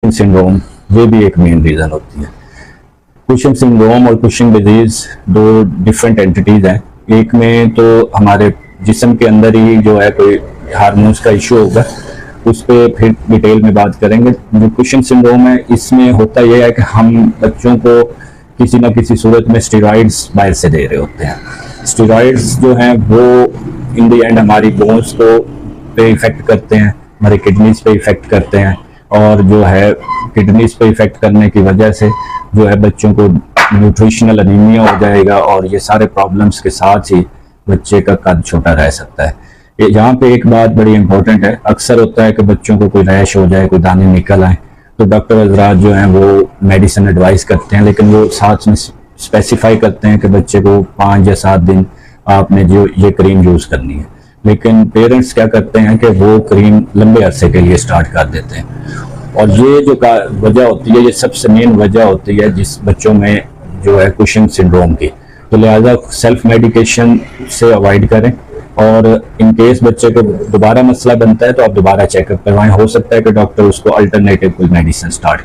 Syndrome, ये भी एक मेन रीज़न होती है। कुशन सिंड्रोम और कुशन डिजीज दो डिफरेंट एंटिटीज हैं। एक में तो हमारे जिस्म के अंदर ही जो है कोई हार्मोन्स का इशू होगा, उस पर फिर डिटेल में बात करेंगे। जो कुशन सिंड्रोम है, इसमें होता यह है कि हम बच्चों को किसी न किसी सूरत में स्टेरॉइड्स बाहर से दे रहे होते हैं। स्टेरॉइड्स जो हैं वो इन द एंड हमारी बोन्स को पे इफेक्ट करते हैं, हमारे किडनीज पे इफेक्ट करते हैं, और जो है किडनीज पे इफेक्ट करने की वजह से जो है बच्चों को न्यूट्रिशनल अनीमिया हो जाएगा, और ये सारे प्रॉब्लम्स के साथ ही बच्चे का कद छोटा रह सकता है। यहाँ पे एक बात बड़ी इंपॉर्टेंट है, अक्सर होता है कि बच्चों को कोई रैश हो जाए, कोई दाने निकल आए, तो डॉक्टर हजरात जो हैं वो मेडिसिन एडवाइस करते हैं, लेकिन वो साथ में स्पेसिफाई करते हैं कि बच्चे को 5 या 7 दिन आपने जो ये क्रीम यूज़ करनी है। लेकिन पेरेंट्स क्या करते हैं कि वो क्रीम लंबे अरसे के लिए स्टार्ट कर देते हैं, और ये जो वजह होती है, ये सबसे मेन वजह होती है जिस बच्चों में जो है कुशन सिंड्रोम की। तो लिहाजा सेल्फ मेडिकेशन से अवॉइड करें, और इन केस बच्चे को दोबारा मसला बनता है तो आप दोबारा चेकअप करवाएं। हो सकता है कि डॉक्टर उसको अल्टरनेटिव कोई मेडिसिन स्टार्ट